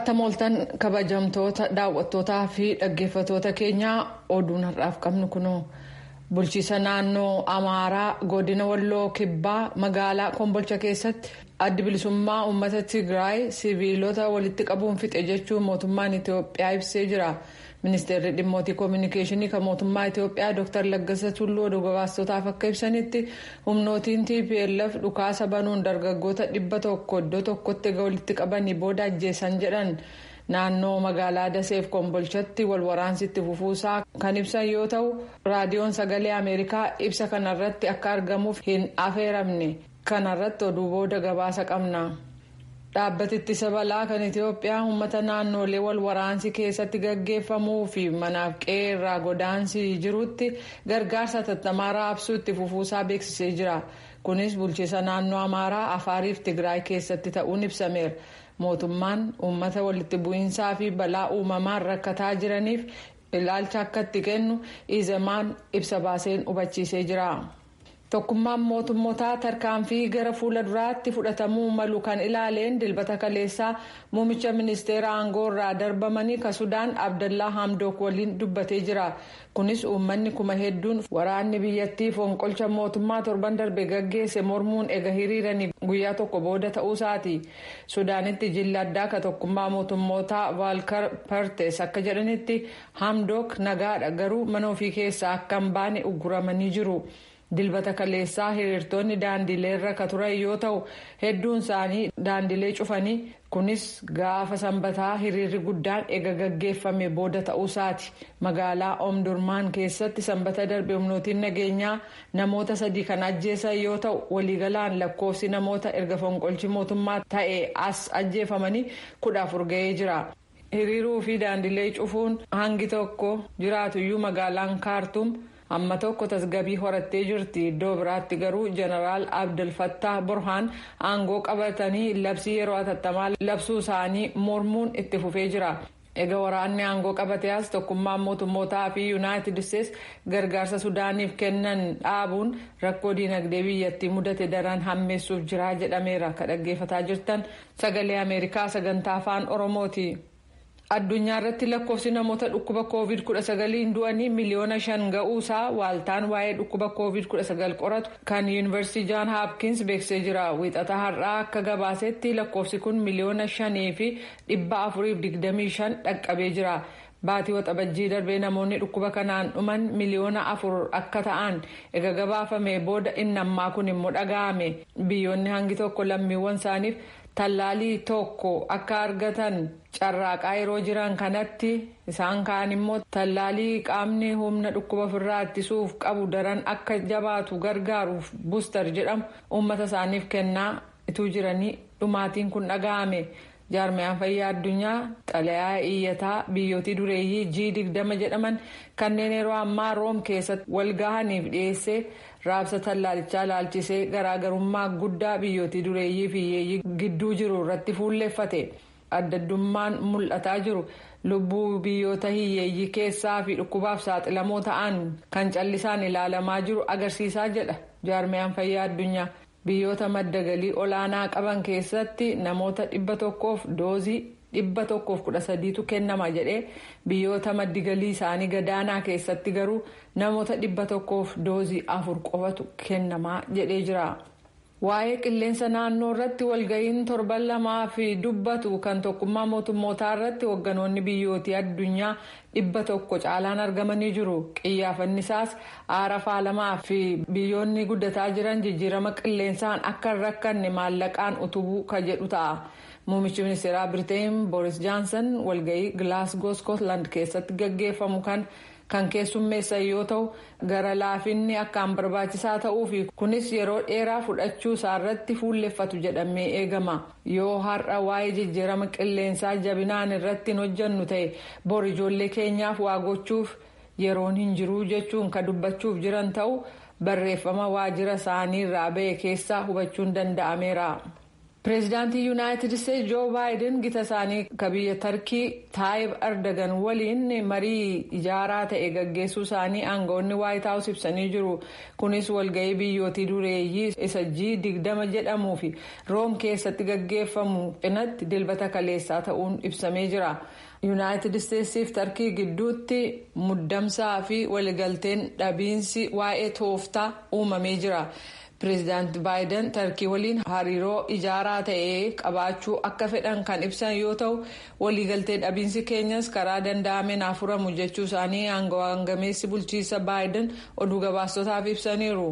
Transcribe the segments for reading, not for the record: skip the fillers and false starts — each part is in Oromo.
Attamooltan kabajamtoota daawwattootaa fi dhaggeeffattoota keenyaa oduun har'aaf qabnu kuno bulchiisa naannoo Amaaraa godina Walloo Kibbaa magaalaa Kombolcha keessatti addi bilisummaa uummata Tigraay siviilota walitti qabuun fixe jechuun mootummaan Itoophiyaa ibsee jira. Ministeerri dhimmoota koominikeeshinii kan mootummaa Itoophiyaa Dr. Laggasa Tulluu oduu gabaastotaaf akka ibsanitti humnootiin TPLF dhukaasa banuun dargaggoota 100 iddoo tokkotti walitti qabanii booda ajjeesan jedhan. Naannoo magaalaa Daseef Kombolchatti wal waraansitti fufuusaa kan ibsan yoo ta'u raadiyoon sagalee Ameerikaa ibsa kanarratti akka argamuuf hin affeeramne. Kanarratti oduu booda gabaasa qabna. Dhaabbati ittisa balaa kan Itoophiyaa uummata naannolee wal waraansi keessatti gaggeeffamuu fi manaaf qe'ee irraa godaansi jirutti gargaarsa tattamaa raabsuu itti fufuusaa beeksisee jira. Kunis bulchiisa naannoo Amaaraa, Afaarii fi Tigraay keessatti ta'uun ibsameera. Mootummaan uummata walitti bu'iinsaa fi balaa uumamaan rakkataa jiraniif ilaalcha akka itti kennu izemaan ibsa baaseen hubachiisee jira. Tokkummaan mootummootaa tarkaanfii gara fuula duraatti fudhatamuu malu kan ilaaleen dilbata kaleessaa muummicha ministeera aangoo irraa darbamanii ka Sudaan Abdallaa Hamdook waliin dubbatee jira. Kunis uummanni kuma hedduun waraanni biyyattii fonqolcha mootummaa torban darbe gaggeesse mormuun ega hiriiranii guyyaa tokko booda ta'uusaati. Sudaanitti jilli addaa ka tokkummaa mootummootaa Vaalkar Partes akka jedhanitti Hamdook nagaadha garuu mana ofii keessaa akka hin baane ugguramanii jiru. Dilbata kaleessaa hiriirtonni daandilee irra ka turan yoo ta'u hedduun isaanii daandilee cufanii kunis gaafa sanbataa hiriirri guddaan ega gaggeeffame booda ta'uusaati. Magaalaa Omdurmaan keessatti sanbata darbe humnootiin nageenyaa namoota 3 kan ajjeesan yoo ta'u waliigalaan lakkoofsi namoota erga fonqolchi mootummaa ta'e as ajjeefamanii 14 ga'ee jira. Hiriiruu fi daandilee cufuun hangi tokko jiraatuyyuu magaalaan Kaartum amma tokko tasgabbii horattee jirti. Iddoo biraatti garuu jeneraal Abdel Fattah Burhaan aangoo qabatanii labsii yeroo hatattamaa labsuu isaanii mormuun itti fufee jira. Egaa waraanni aangoo qabatee as tokkummaan mootummootaa fi Yuunaayitid Isteets gargaarsa Sudaaniif kennan dhaabuun rakkoo diinagdee biyyattii mudate daran hammeessuuf jira jedhameera. Ka dhaggeeffataa jirtan sagalee Ameerikaa sagantaa afaan Oromooti. Addunyaa irratti lakkoofsi namoota dhukkuba COVID-19 du'anii miliyoona 5 ga'uusaa waaltaan waa'ee dhukkuba COVID-19 qoratu kan Yuunivarsiitii Jaan Haapkins beeksisee jira. Wiixata har'aa akka gabaasetti lakkoofsi kun miliyoona 5 fi 425 dhaqqabee jira. Baatii waxabajjii darbee namoonni dhukkuba kanaan dhuman miliyoona 4 akka ta'an ega gabaafame booda inni ammaa kun immoo dhaga'ame. Biyyoonni hangi tokko lammiiwwan isaaniif tallaalii tokko akka argatan carraaqaa yeroo jiran kanatti isaan kaan immoo tallaalii qaamni humna dhukkuba ofirraa ittisuuf qabu daran akka jabaatu gargaaruuf buustar jedhamu uummata isaaniif kennaa ituu jiranii dhumaatiin kun dhaga'ame. Jaarmiyaan fayyaa addunyaa xalayaa iyyataa biyyootii dureeyyii G20 jedhaman kanneen yeroo ammaa Room keessatti walgahaniif dhiyeessee raabsa tallaalichaa ilaalchisee garaagarummaa guddaa biyyootii dureeyyii fi hiyyeeyyii gidduu jiru irratti fuulleeffate. Addaddummaan mul'ataa jiru lubbuu biyyoota hiyyeeyyii keessaa fi dhukkubaaf saaxilamoo ta'an kan callisaan ilaalamaa jiru agarsiisaa jedha jaarmiyaan fayyaa addunyaa. Biyyoota madda galii olaanaa qaban keessatti namoota 100f doozii 113tu kennama jedhee biyyoota maddi galii isaanii gadaanaa keessatti garuu namoota 100f doozii 4 qofatu kennamaa jedhee jira. Waa'ee qilleensa naannoo irratti walga'iin torban lamaa fi dubbatu kan tokkummaa mootummootaa irratti hogganoonni biyyootii addunyaa 100 caalaan argamanii jiru. Qiyyaafanni isaas aara faalamaa fi biyyoonni guddataa jiran jijjiirama qilleensaan akka hin rakkanne maallaqaan utubuu ka jedhu ta'a. Muummichi ministeeraa Biriteen Boris Johnson walga'ii Glasgow Scotland keessatti gaggeeffamu kan keessummeessan yoo ta'u gara laafinni akkaan barbaachisaa ta'uu fi kunis yeroo dheeraa fudhachuu isaarratti fuulleffatu jedhamee eegama. Yoo har'a waa'ee jijjiirama qilleensaa jabinaan irratti hin hojjannu ta'e bor ijoollee keenyaaf waa gochuuf yeroon hin jiru jechuun ka dubbachuuf jiran ta'u barreeffama waajjira isaanii irraa ba'e keessaa hubachuun danda'ameera. Pireezidaantii Yuunaayitid Isteetsi Joo Baayiden gita isaanii ka biyya Tarkii Taayib Erdogan waliin marii ijaaraa ta'e gaggeessuu isaanii aangawoonni Waayit Haawus ibsanii jiru. Kunis walga'ii biyyootii dureeyyii isa G20 jedhamuu fi Room keessatti gaggeeffamu cinatti dilbata kaleessaa ta'uun ibsamee jira. Yuunaayitid Isteetsii fi Tarkii gidduutti muddamsaa fi waliigalteen dhabiinsi waa'ee tooftaa uumamee jira. Pireezidaanti Baayiden Tarkii waliin hariiroo ijaaraa ta'e qabaachuu akka fedhan kan ibsan yoo ta'u waliigaltee dhabiinsi keenyas karaa danda'ameen furamu jechuu isaanii aangawaan gameessi bulchiisa Baayiden oduu gabaastotaaf ibsaniiru.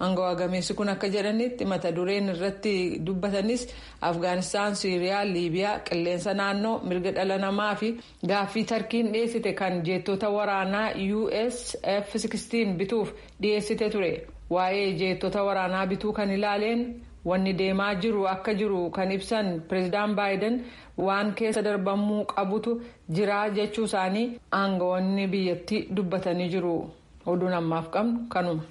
Aangawaa gameessi kun akka jedhanitti mata dureen irratti dubbatanis Afgaanistaan, Siiriyaa, Liibiyaa, qilleensa naannoo, mirga dhala namaa fi gaaffii Tarkiin dhiyeessite kan jeettota waraanaa US F-16 bituuf dhiyeessite ture. Waa'ee jeettota waraanaa bituu kan ilaaleen wanni deemaa jiru akka jiru kan ibsan Pireezidaant Baayiden waan keessa darbamuu qabutu jira jechuu isaanii aangawoonni biyyattii dubbatanii jiru. Oduun ammaaf qabnu kanuma.